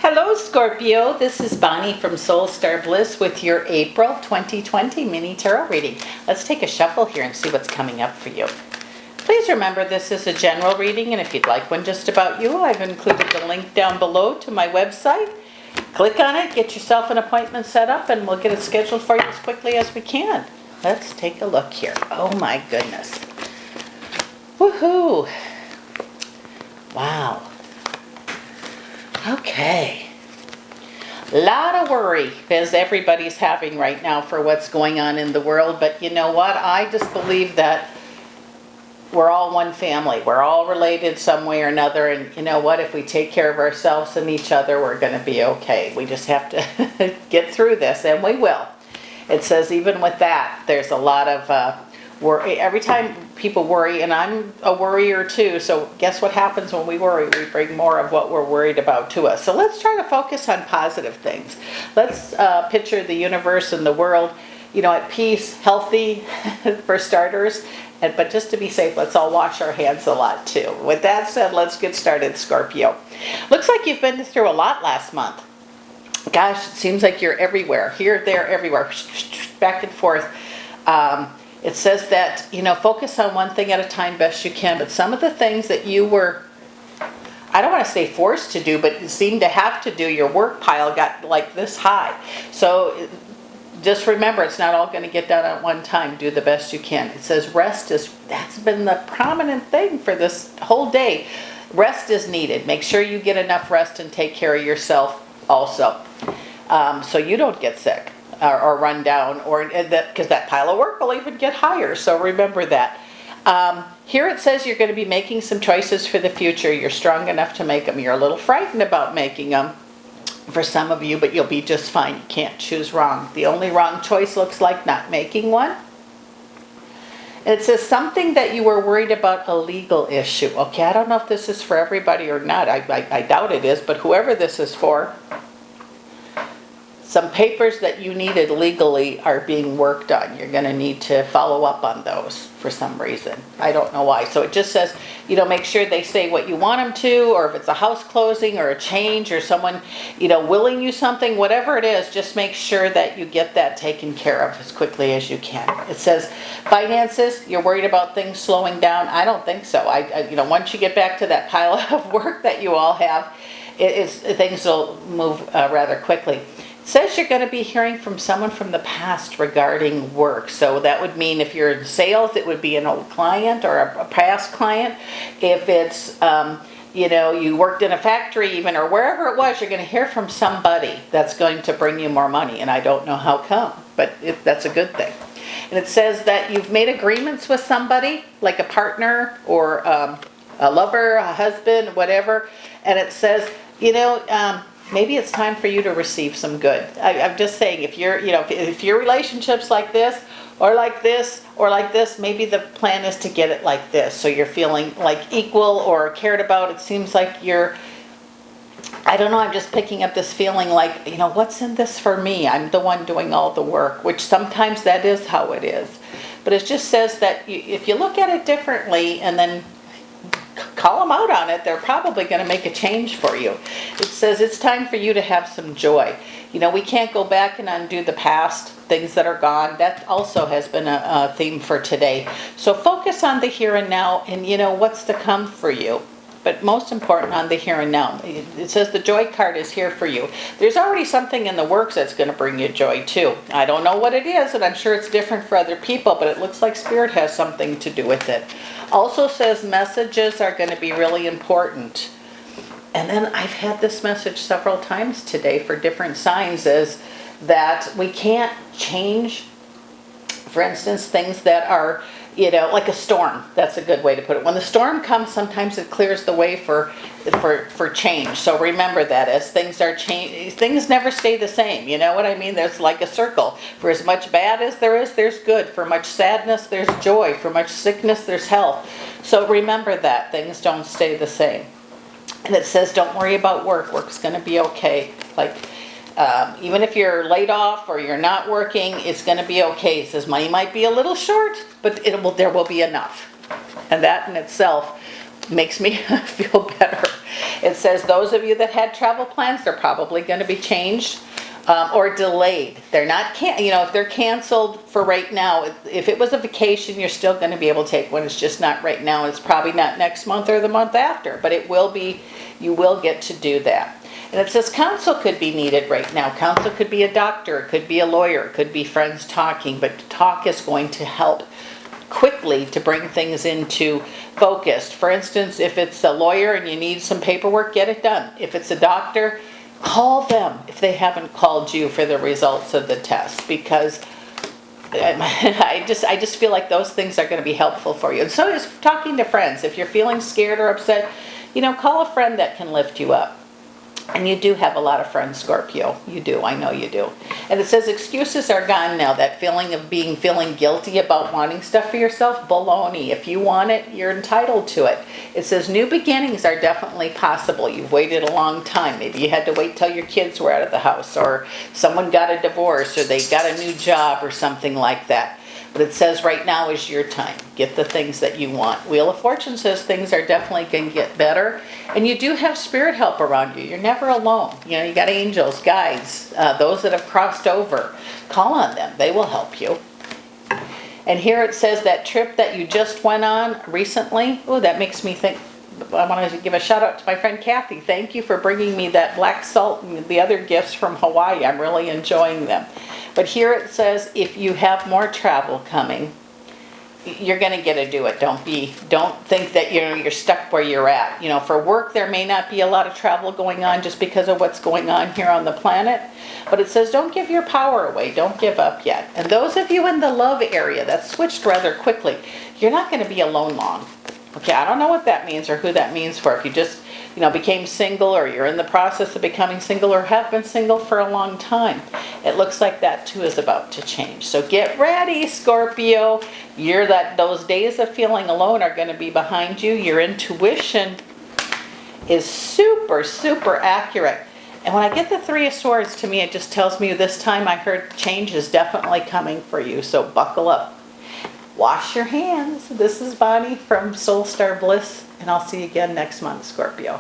Hello Scorpio, this is Bonnie from Soul Star Bliss with your April 2020 mini tarot reading. Let's take a shuffle here and see what's coming up for you. Please remember this is a general reading, and if you'd like one just about you, I've included the link down below to my website. Click on it, get yourself an appointment set up, and we'll get it scheduled for you as quickly as we can. Let's take a look here. Oh my goodness. Woohoo! Wow. Okay. A lot of worry as everybody's having right now for what's going on in the world, but you know what? I just believe that we're all one family. We're all related some way or another, and you know what? If we take care of ourselves and each other, we're going to be okay. We just have to get through this, and we will. It says even with that, there's a lot of worry. Every time people worry, and I'm a worrier too, so guess what happens when we worry? We bring more of what we're worried about to us. So let's try to focus on positive things. Let's picture the universe and the world, at peace, healthy for starters. But just to be safe, let's all wash our hands a lot too. With that said, let's get started, Scorpio. Looks like you've been through a lot last month. Gosh, it seems like you're everywhere. Here, there, everywhere. Back and forth. It says that, focus on one thing at a time best you can. But some of the things that you were, I don't want to say forced to do, but seemed to have to do, your work pile got like this high. So just remember, it's not all going to get done at one time. Do the best you can. It says rest that's been the prominent thing for this whole day. Rest is needed. Make sure you get enough rest and take care of yourself also. So you don't get sick. Or run down, or because that pile of work will even get higher. So remember that. Here it says you're going to be making some choices for the future. You're strong enough to make them. You're a little frightened about making them for some of you, but you'll be just fine. You can't choose wrong. The only wrong choice looks like not making one. And it says something that you were worried about, a legal issue. Okay, I don't know if this is for everybody or not. I doubt it is, but whoever this is for, some papers that you needed legally are being worked on. You're going to need to follow up on those for some reason. I don't know why. So it just says, make sure they say what you want them to, or if it's a house closing or a change or someone, willing you something, whatever it is, just make sure that you get that taken care of as quickly as you can. It says finances, you're worried about things slowing down. I don't think so. Once you get back to that pile of work that you all have, things will move rather quickly. It says you're going to be hearing from someone from the past regarding work. So that would mean if you're in sales, it would be an old client or a past client. If it's, you worked in a factory even, or wherever it was, you're going to hear from somebody that's going to bring you more money. And I don't know how come, but that's a good thing. And it says that you've made agreements with somebody, like a partner or a lover, a husband, whatever. And it says, maybe it's time for you to receive some good. I'm just saying, if your relationship's like this, or like this, or like this, maybe the plan is to get it like this. So you're feeling like equal or cared about. It seems like I don't know, I'm just picking up this feeling like, what's in this for me? I'm the one doing all the work, which sometimes that is how it is. But it just says that if you look at it differently and then call them out on it, they're probably going to make a change for you. It says it's time for you to have some joy. We can't go back and undo the past, things that are gone. That also has been a theme for today. So focus on the here and now and what's to come for you. But most important, on the here and now. It says the joy card is here for you. There's already something in the works that's going to bring you joy too. I don't know what it is, and I'm sure it's different for other people, but it looks like Spirit has something to do with it. Also says messages are going to be really important. And then I've had this message several times today for different signs, is that we can't change, for instance, things that are, like a storm. That's a good way to put it. When the storm comes, sometimes it clears the way for change. So remember that as things are changing, things never stay the same. You know what I mean? There's like a circle. For as much bad as there is, there's good. For much sadness, there's joy. For much sickness, there's health. So remember that things don't stay the same. And it says, don't worry about work. Work's going to be okay. Even if you're laid off or you're not working, it's going to be okay. It says money might be a little short, but there will be enough. And that in itself makes me feel better. It says those of you that had travel plans, they're probably going to be changed or delayed. They're not, if they're canceled for right now, if it was a vacation, you're still going to be able to take one. It's just not right now. It's probably not next month or the month after, but it will be, you will get to do that. And it says counsel could be needed right now. Counsel could be a doctor, it could be a lawyer, it could be friends talking, but talk is going to help quickly to bring things into focus. For instance, if it's a lawyer and you need some paperwork, get it done. If it's a doctor, call them if they haven't called you for the results of the test, because I just feel like those things are going to be helpful for you. And so is talking to friends. If you're feeling scared or upset, call a friend that can lift you up. And you do have a lot of friends, Scorpio. You do. I know you do. And it says excuses are gone now. That feeling of feeling guilty about wanting stuff for yourself, baloney. If you want it, you're entitled to it. It says new beginnings are definitely possible. You've waited a long time. Maybe you had to wait till your kids were out of the house, or someone got a divorce, or they got a new job or something like that. But it says right now is your time. Get the things that you want. Wheel of Fortune says things are definitely going to get better. And you do have spirit help around you. You're never alone. You got angels, guides, those that have crossed over. Call on them. They will help you. And here it says that trip that you just went on recently. Oh, that makes me think. I want to give a shout out to my friend Kathy. Thank you for bringing me that black salt and the other gifts from Hawaii. I'm really enjoying them. But here it says if you have more travel coming, you're going to get to do it. Don't think that you're stuck where you're at. For work there may not be a lot of travel going on just because of what's going on here on the planet. But it says don't give your power away. Don't give up yet. And those of you in the love area, that switched rather quickly, you're not going to be alone long. Okay, I don't know what that means or who that means for. If you just, became single, or you're in the process of becoming single, or have been single for a long time, it looks like that too is about to change. So get ready, Scorpio. Those days of feeling alone are going to be behind you. Your intuition is super, super accurate. And when I get the Three of Swords, to me, it just tells me this time I heard change is definitely coming for you. So buckle up. Wash your hands. This is Bonnie from Soul Star Bliss, and I'll see you again next month, Scorpio.